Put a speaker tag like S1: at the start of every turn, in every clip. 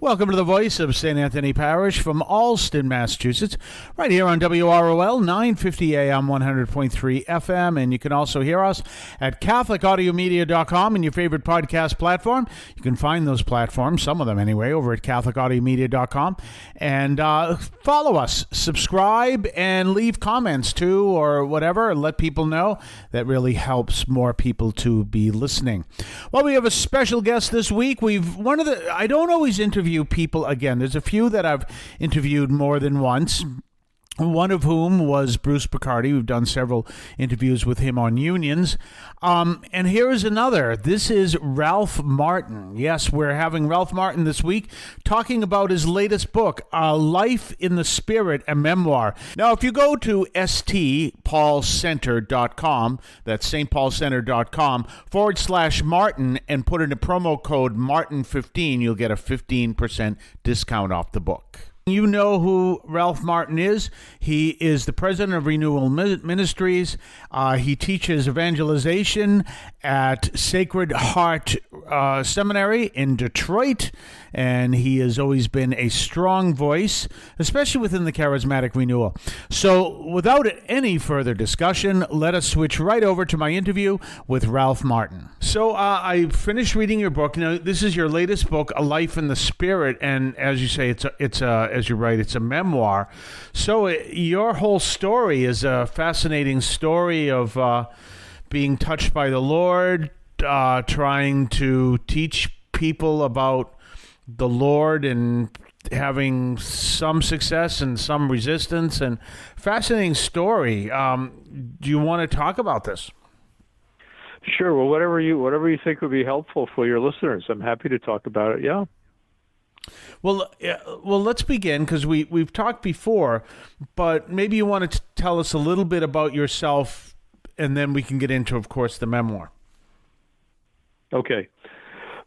S1: Welcome to the voice of St. Anthony Parish from Allston, Massachusetts, right here on WROL 950 AM 100.3 FM. And you can also hear us at CatholicAudiomedia.com and your favorite podcast platform. You can find those platforms, some of them anyway, over at CatholicAudiomedia.com. And follow us, subscribe, and leave comments too, or whatever, and let people know. That really helps more people to be listening. Well, we have a special guest this week. I don't always interview people again. There's a few that I've interviewed more than once. One of whom was Bruce Picardi. We've done several interviews with him on unions. And here is another. This is Ralph Martin. Yes, we're having Ralph Martin this week talking about his latest book, A Life in the Spirit, a memoir. Now, if you go to stpaulcenter.com, that's stpaulcenter.com/Martin, and put in a promo code Martin15, you'll get a 15% discount off the book. You know who Ralph Martin is. He is the president of Renewal Ministries. He teaches evangelization at Sacred Heart Seminary in Detroit, and he has always been a strong voice, especially within the charismatic renewal. So without any further discussion, let us switch right over to my interview with Ralph Martin. So I finished reading your book. Now, this is your latest book, A Life in the Spirit, and as you say, as you write, it's a memoir. So your whole story is a fascinating story of being touched by the Lord, trying to teach people about the Lord and having some success and some resistance, and fascinating story. Do you want to talk about this?
S2: Sure. Well, whatever you think would be helpful for your listeners, I'm happy to talk about it. Yeah.
S1: Well, let's begin, because we've talked before, but maybe you want to tell us a little bit about yourself, and then we can get into, of course, the memoir.
S2: Okay.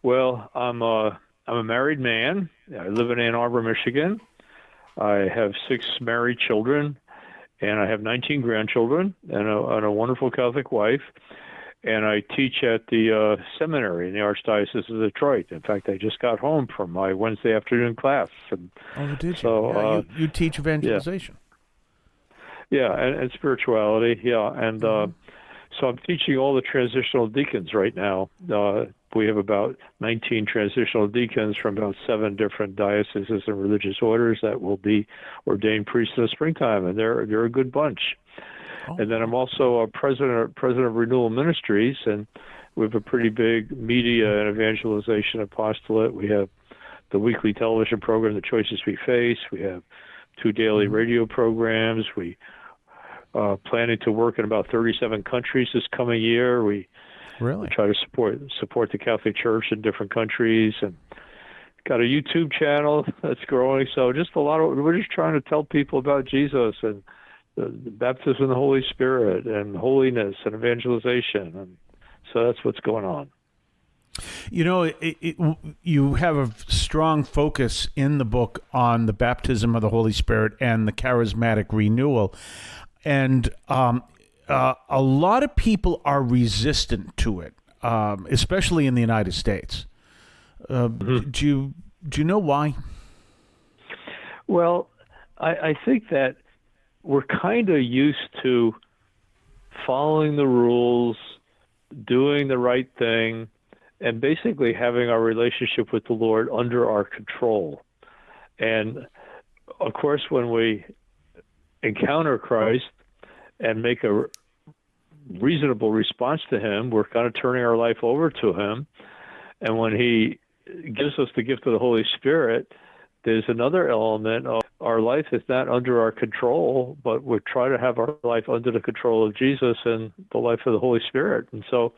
S2: Well, I'm a married man. I live in Ann Arbor, Michigan. I have 6 married children, and I have 19 grandchildren, and a wonderful Catholic wife. And I teach at the seminary in the Archdiocese of Detroit. In fact, I just got home from my Wednesday afternoon class.
S1: Did you? So, yeah, you teach evangelization.
S2: Yeah, and spirituality, yeah. And so I'm teaching all the transitional deacons right now. We have about 19 transitional deacons from about 7 different dioceses and religious orders that will be ordained priests in the springtime, and they're a good bunch. And then I'm also a president of Renewal Ministries, and we have a pretty big media and evangelization apostolate. We have the weekly television program, The Choices We Face. We have 2 daily radio programs. We planning to work in about 37 countries this coming year. We try to support the Catholic Church in different countries, and got a YouTube channel that's growing. So just we're just trying to tell people about Jesus and the baptism in the Holy Spirit and holiness and evangelization. And so that's what's going on.
S1: You know, you have a strong focus in the book on the baptism of the Holy Spirit and the charismatic renewal. And a lot of people are resistant to it, especially in the United States. Do you know why?
S2: Well, I think that we're kind of used to following the rules, doing the right thing, and basically having our relationship with the Lord under our control. And of course, when we encounter Christ and make a reasonable response to him, we're kind of turning our life over to him. And when he gives us the gift of the Holy Spirit, there's another element of our life is not under our control, but we try to have our life under the control of Jesus and the life of the Holy Spirit. And so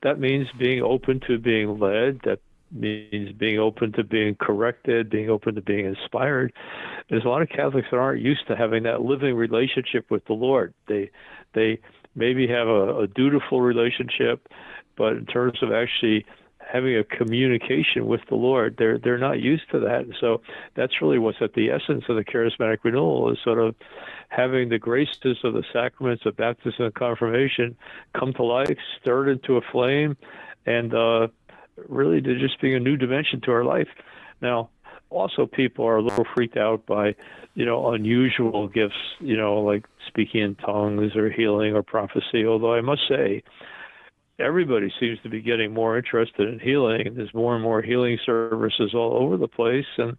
S2: that means being open to being led. That means being open to being corrected, being open to being inspired. There's a lot of Catholics that aren't used to having that living relationship with the Lord. They maybe have a dutiful relationship, but in terms of actually having a communication with the Lord, they're not used to that. And so that's really what's at the essence of the charismatic renewal, is sort of having the graces of the sacraments of baptism and confirmation come to life, stirred into a flame, and really to just being a new dimension to our life. Now, Also, people are a little freaked out by, unusual gifts, like speaking in tongues or healing or prophecy. Although I must say, everybody seems to be getting more interested in healing. There's more and more healing services all over the place, and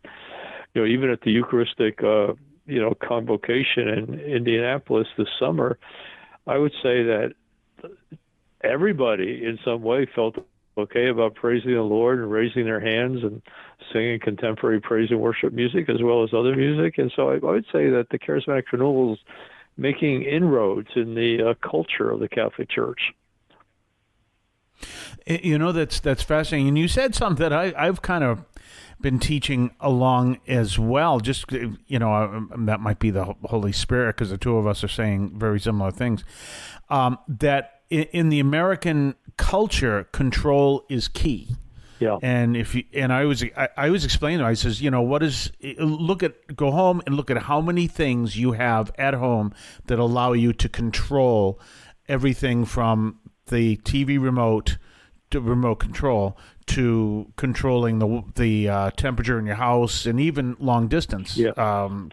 S2: even at the Eucharistic, convocation in Indianapolis this summer, I would say that everybody in some way felt okay about praising the Lord and raising their hands and singing contemporary praise and worship music as well as other music. And so I would say that the charismatic renewal is making inroads in the culture of the Catholic Church.
S1: That's fascinating. And you said something that I've kind of been teaching along as well. Just, that might be the Holy Spirit, because the two of us are saying very similar things. That in the American culture, control is key.
S2: Yeah.
S1: And I was explaining to him, I says, go home and look at how many things you have at home that allow you to control everything from the TV remote to remote control to controlling the temperature in your house, and even long distance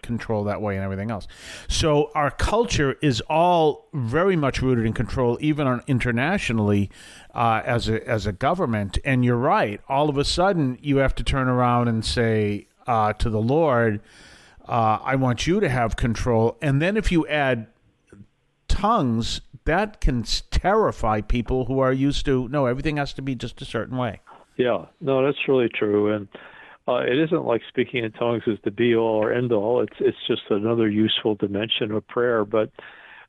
S1: control that way, and everything else. So our culture is all very much rooted in control, even internationally, as a government. And you're right. All of a sudden, you have to turn around and say to the Lord, "I want you to have control." And then if you add tongues, that can terrify people who are used to, no, everything has to be just a certain way.
S2: Yeah, no, that's really true. And it isn't like speaking in tongues is the be-all or end-all. It's just another useful dimension of prayer. But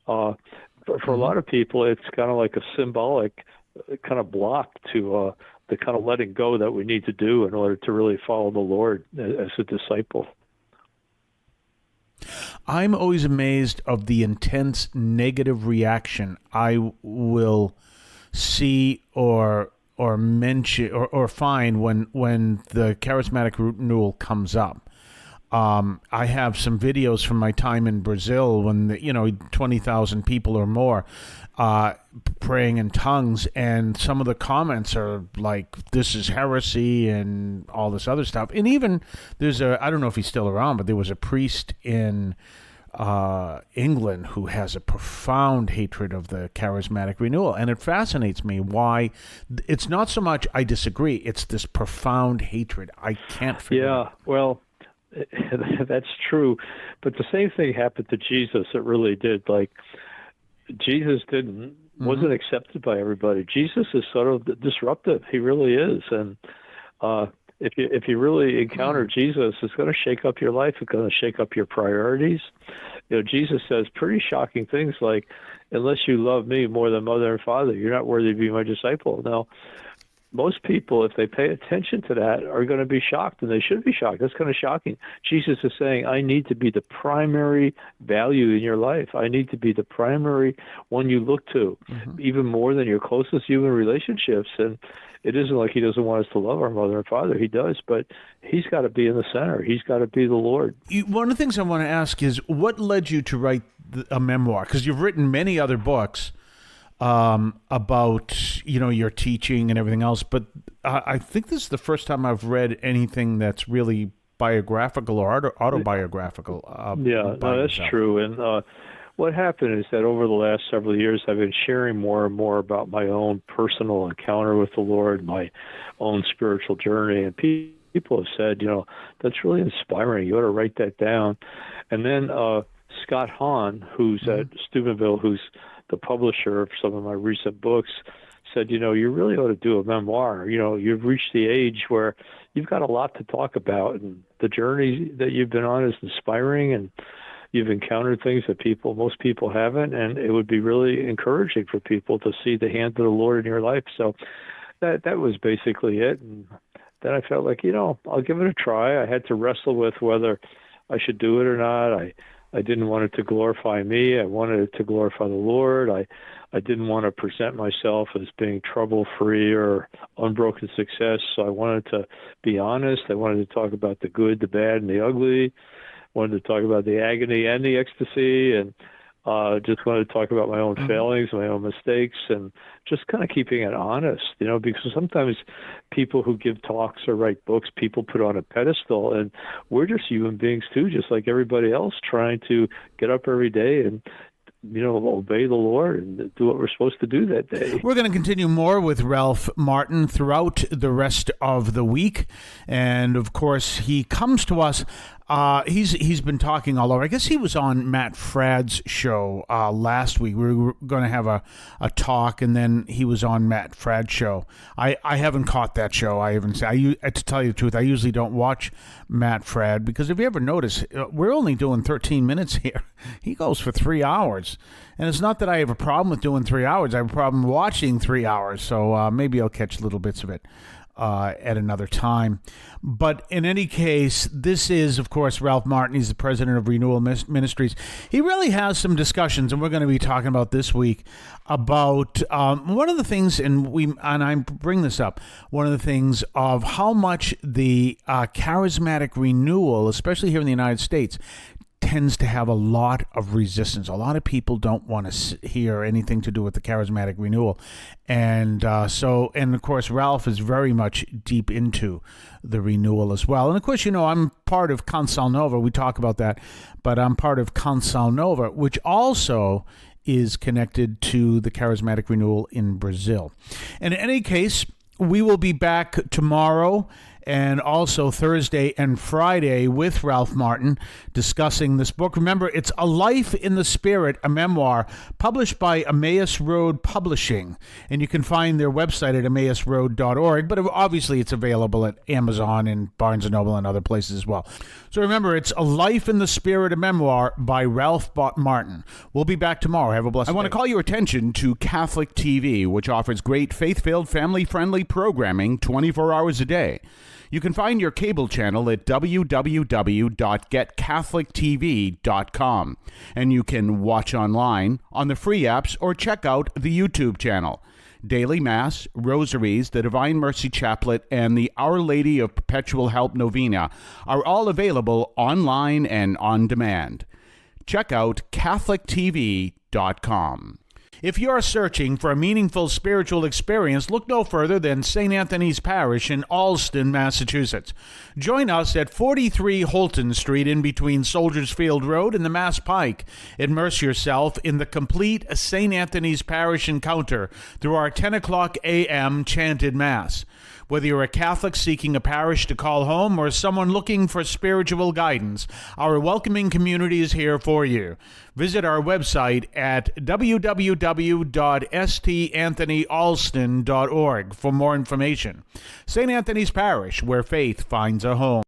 S2: for a lot of people, it's kind of like a symbolic kind of block to the kind of letting go that we need to do in order to really follow the Lord as a disciple.
S1: I'm always amazed of the intense negative reaction I will see or mention or find when the charismatic renewal comes up. I have some videos from my time in Brazil when 20,000 people or more praying in tongues, and some of the comments are like, "This is heresy" and all this other stuff. And even there's I don't know if he's still around, but there was a priest in England who has a profound hatred of the charismatic renewal, and it fascinates me why it's not so much I disagree; it's this profound hatred. I can't figure.
S2: Yeah, well, that's true, but the same thing happened to Jesus. It really did. Like, Jesus wasn't accepted by everybody. Jesus is sort of disruptive. He really is, and if you really encounter Jesus, it's going to shake up your life. It's going to shake up your priorities. Jesus says pretty shocking things like, "Unless you love me more than mother and father, you're not worthy to be my disciple." Now, most people, if they pay attention to that, are going to be shocked, and they should be shocked. That's kind of shocking. Jesus is saying, I need to be the primary value in your life. I need to be the primary one you look to, even more than your closest human relationships. And it isn't like he doesn't want us to love our mother and father. He does, but he's got to be in the center. He's got to be the Lord.
S1: One of the things I want to ask is, what led you to write a memoir? Because you've written many other books about your teaching and everything else, but I think this is the first time I've read anything that's really biographical or autobiographical.
S2: No, that's true. And what happened is that over the last several years, I've been sharing more and more about my own personal encounter with the Lord, my own spiritual journey, and people have said, that's really inspiring. You ought to write that down. And then Scott Hahn, who's at Steubenville, who's the publisher of some of my recent books, said, you really ought to do a memoir. You've reached the age where you've got a lot to talk about, and the journey that you've been on is inspiring, and you've encountered things that most people haven't, and it would be really encouraging for people to see the hand of the Lord in your life. So that was basically it. And then I felt like, I'll give it a try. I had to wrestle with whether I should do it or not. I didn't want it to glorify me. I wanted it to glorify the Lord. I didn't want to present myself as being trouble-free or unbroken success. So I wanted to be honest. I wanted to talk about the good, the bad, and the ugly. I wanted to talk about the agony and the ecstasy. And Just wanted to talk about my own failings, my own mistakes, and just kind of keeping it honest, because sometimes people who give talks or write books, people put on a pedestal, and we're just human beings too, just like everybody else, trying to get up every day and obey the Lord and do what we're supposed to do that day.
S1: We're going to continue more with Ralph Martin throughout the rest of the week. And, of course, he comes to us. He's been talking all over. I guess he was on Matt Fradd's show last week. We were going to have a talk, and then he was on Matt Fradd's show. I haven't caught that show. To tell you the truth, I usually don't watch Matt Fradd because if you ever notice, we're only doing 13 minutes here. He goes for 3 hours. And it's not that I have a problem with doing 3 hours. I have a problem watching 3 hours. So maybe I'll catch little bits of it at another time. But in any case, this is, of course, Ralph Martin. He's the president of Renewal Ministries. He really has some discussions, and we're going to be talking about this week about one of the things, and I bring this up, one of the things of how much the charismatic renewal, especially here in the United States, tends to have a lot of resistance. A lot of people don't want to hear anything to do with the charismatic renewal. And of course, Ralph is very much deep into the renewal as well. And of course, I'm part of Consal Nova. We talk about that, but I'm part of Consal Nova, which also is connected to the charismatic renewal in Brazil. And in any case, we will be back tomorrow and also Thursday and Friday with Ralph Martin discussing this book. Remember, it's A Life in the Spirit, a memoir published by Emmaus Road Publishing. And you can find their website at emmausroad.org, but obviously it's available at Amazon and Barnes & Noble and other places as well. So remember, it's A Life in the Spirit, a memoir by Ralph Martin. We'll be back tomorrow. Have a blessed day.
S3: I want to call your attention to Catholic TV, which offers great faith-filled, family-friendly programming 24 hours a day. You can find your cable channel at www.getcatholictv.com, and you can watch online on the free apps or check out the YouTube channel. Daily Mass, Rosaries, the Divine Mercy Chaplet, and the Our Lady of Perpetual Help Novena are all available online and on demand. Check out catholictv.com. If you're searching for a meaningful spiritual experience, look no further than St. Anthony's Parish in Allston, Massachusetts. Join us at 43 Holton Street in between Soldiers Field Road and the Mass Pike. Immerse yourself in the complete St. Anthony's Parish encounter through our 10 o'clock a.m. chanted Mass. Whether you're a Catholic seeking a parish to call home or someone looking for spiritual guidance, our welcoming community is here for you. Visit our website at www.stanthonyalston.org for more information. St. Anthony's Parish, where faith finds a home.